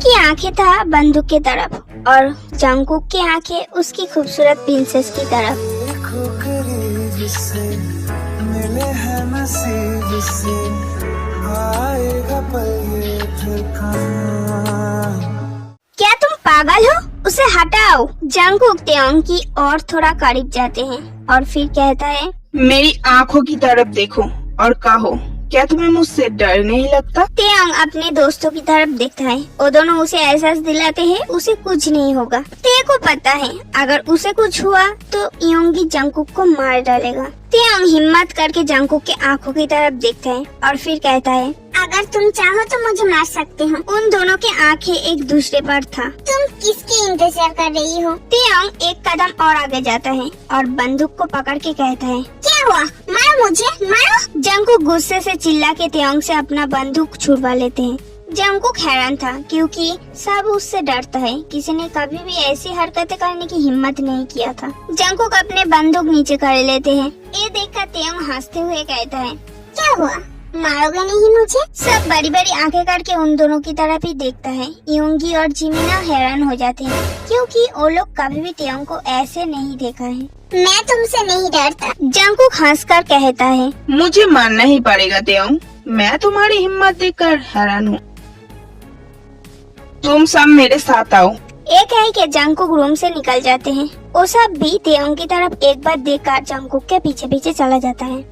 की आंखें था बंदूक की तरफ और जंगकुक की आंखें उसकी खूबसूरत प्रिंसेस की तरफ। मिले हैं नसीब से, आएगा पल ये फिर कहाँ। क्या तुम पागल हो? उसे हटाओ। जंगकुक तेओंग की और थोड़ा करीब जाते हैं और फिर कहता है, मेरी आंखों की तरफ देखो और कहो, क्या तुम्हें मुझसे डर नहीं लगता? तेओंग अपने दोस्तों की तरफ देखता है। वो दोनों उसे एहसास दिलाते हैं उसे कुछ नहीं होगा। ते को पता है अगर उसे कुछ हुआ तो योंगी जंगकुक को मार डालेगा। तेओंग हिम्मत करके जंगकुक के आंखों की तरफ देखता है और फिर कहता है, अगर तुम चाहो तो मुझे मार सकते हो। उन दोनों के आंखें एक दूसरे पर था। तुम किसके इंतजार कर रही हो? तेओंग एक कदम और आगे जाता है और बंदूक को पकड़ के कहता है, क्या हुआ? मारो मुझे, मारो। जंगकुक गुस्से से चिल्ला के तेओंग से अपना बंदूक छुड़वा लेते हैं। जंगकुक हैरान था क्योंकि सब उससे डरता है। किसी ने कभी भी ऐसी हरकतें करने की हिम्मत नहीं किया था। जंगकुक अपने बंदूक नीचे कर लेते हैं। ये देखकर तेओंग हंसते हुए कहता है, क्या हुआ? मारोगे नहीं मुझे? सब बड़ी बड़ी आंखें करके उन दोनों की तरफ ही देखता है। योंगी और जिमिना हैरान हो जाते हैं क्योंकि वो लोग कभी भी तेओंग को ऐसे नहीं देखा है। मैं तुमसे नहीं डरता। जंगकुक हंसकर कहता है, मुझे मानना ही पड़ेगा तेओंग, मैं तुम्हारी हिम्मत देखकर हैरान हूँ। तुम सब मेरे साथ आओ। एक है कि जंगकुक रूम से निकल जाते हैं। वो सब भी तेओंग की तरफ एक बार देखकर जंगकुक के पीछे पीछे चला जाता है।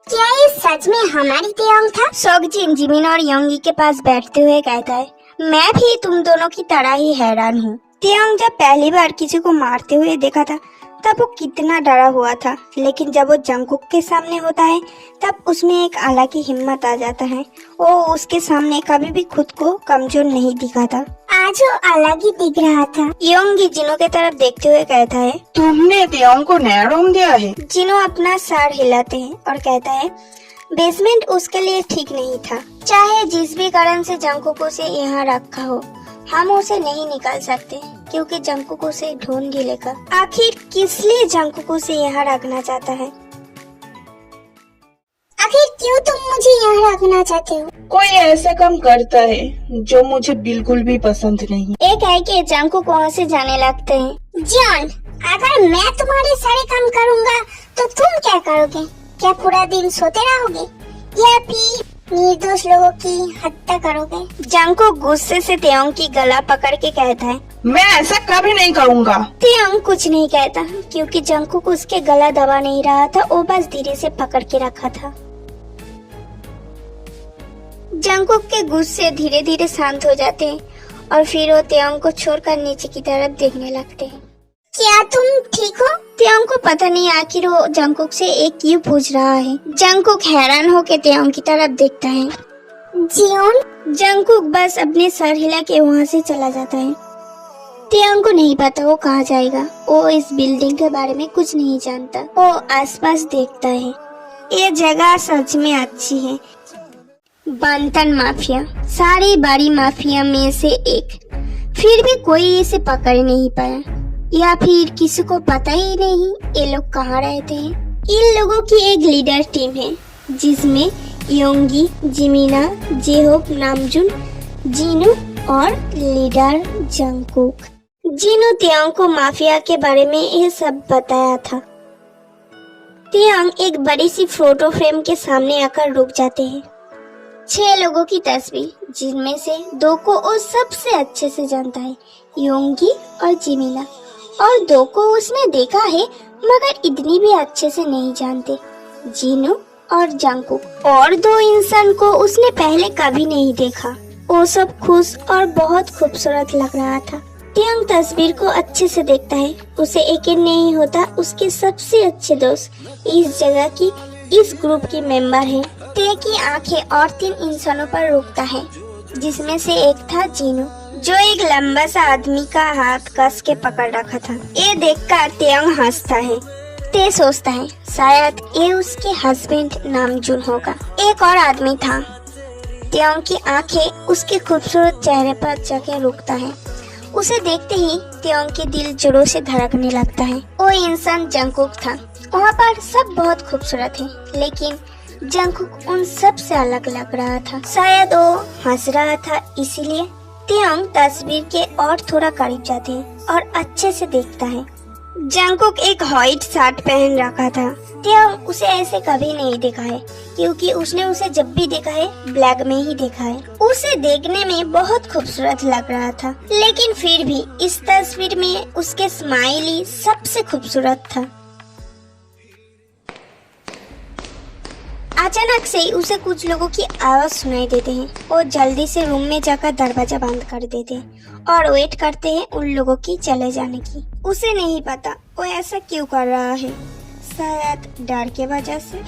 क्या ये सच में हमारी तेओंग था? सोगजिन जिमिन और योंगी के पास बैठते हुए कहता है, मैं भी तुम दोनों की तरह ही हैरान हूँ। तेओंग जब पहली बार किसी को मारते हुए देखा था तब वो कितना डरा हुआ था, लेकिन जब वो जंगकुक के सामने होता है तब उसमें एक अलग ही हिम्मत आ जाता है। वो उसके सामने कभी भी खुद को कमजोर नहीं दिखा था। आज वो अलग ही दिख रहा था। योंगी जिनो के तरफ देखते हुए कहता है, तुमने तेओंग को नया रूम दिया है? जिनो अपना सर हिलाते हैं और कहता है, बेसमेंट उसके लिए ठीक नहीं था। चाहे जिस भी कारण से जंगकुक उसे यहाँ रखा हो, हम उसे नहीं निकाल सकते क्योंकि जंगकुक उसे ढूंढ ही लेगा। आखिर किस लिए जंगकुक उसे यहाँ रखना चाहता है? आखिर क्यों तुम मुझे यहाँ रखना चाहते हो? कोई ऐसा काम करता है जो मुझे बिल्कुल भी पसंद नहीं। एक है कि जंगकुक वहाँ से जाने लगते हैं। जॉन, अगर मैं तुम्हारे सारे काम करूँगा तो तुम क्या करोगे? क्या पूरा दिन सोते रहोगे या फिर निर्दोष लोगों की हत्या करोगे? जंगकुक गुस्से से तेओंग की गला पकड़ के कहता है, मैं ऐसा कभी नहीं करूँगा। तेओंग कुछ नहीं कहता क्योंकि जंगकुक उसके गला दबा नहीं रहा था, वो बस धीरे से पकड़ के रखा था। जंगकुक के गुस्से धीरे धीरे शांत हो जाते हैं और फिर वो तेओंग को छोड़कर नीचे की तरफ देखने लगते हैं। क्या तुम ठीक हो? तेओंग को पता नहीं आखिर वो जंगकुक से एक क्यों पूछ रहा है। जंगकुक हैरान होकर तेओंग की तरफ देखता है। जियोन? जंगकुक बस अपने सर हिला के वहाँ से चला जाता है। तेओंग को नहीं पता वो कहाँ जाएगा। वो इस बिल्डिंग के बारे में कुछ नहीं जानता। वो आसपास देखता है। ये जगह सच में अच्छी है। बंटन माफिया सारी बड़ी माफिया में से एक, फिर भी कोई इसे पकड़ नहीं पाया या फिर किसी को पता ही नहीं ये लोग कहाँ रहते हैं। इन लोगों की एक लीडर टीम है जिसमें योंगी, जिमिना, जेहोक, नामजुन, जिनू और लीडर जंगकुक। जिनू तेओंग को माफिया के बारे में ये सब बताया था। तेओंग एक बड़ी सी फोटो फ्रेम के सामने आकर रुक जाते हैं। 6 लोगों की तस्वीर, जिनमें से 2 को वो सबसे अच्छे से जानता है, योंगी और जिमिना, और 2 को उसने देखा है मगर इतनी भी अच्छे से नहीं जानते, जिनू और जंगकुक। और 2 इंसान को उसने पहले कभी नहीं देखा। वो सब खुश और बहुत खूबसूरत लग रहा था। तेओंग तस्वीर को अच्छे से देखता है। उसे यकीन नहीं होता उसके सबसे अच्छे दोस्त इस जगह की, इस ग्रुप की मेंबर है। ते की आंखें और 3 इंसानों पर रुकता है, जिसमें से एक था जिनू, जो एक लंबा सा आदमी का हाथ कस के पकड़ रखा था। ये देखकर तेओंग हंसता है। ते सोचता है शायद ये उसके हस्बैंड नामजुन होगा। एक और आदमी था। तेओंग की आंखें उसके खूबसूरत चेहरे पर जाके रुकता है। उसे देखते ही तेओंग के दिल जोरों से धड़कने लगता है। वो इंसान जंगकुक था। वहाँ पर सब बहुत खूबसूरत है, लेकिन जंगकुक उन सब से अलग लग रहा था। शायद वो हंस रहा था, इसीलिए त्योंग तस्वीर के और थोड़ा करीब जाते हैं और अच्छे से देखता है। जंगकुक एक व्हाइट शर्ट पहन रखा था। त्योंग उसे ऐसे कभी नहीं देखा है, क्योंकि उसने उसे जब भी देखा है ब्लैक में ही देखा है। उसे देखने में बहुत खूबसूरत लग रहा था, लेकिन फिर भी इस तस्वीर में उसके स्माइल ही सबसे खूबसूरत था। अचानक से ही उसे कुछ लोगों की आवाज सुनाई देते हैं। वो जल्दी से रूम में जाकर दरवाजा बंद कर देते हैं और वेट करते हैं उन लोगों की चले जाने की। उसे नहीं पता वो ऐसा क्यों कर रहा है, शायद डर के वजह से।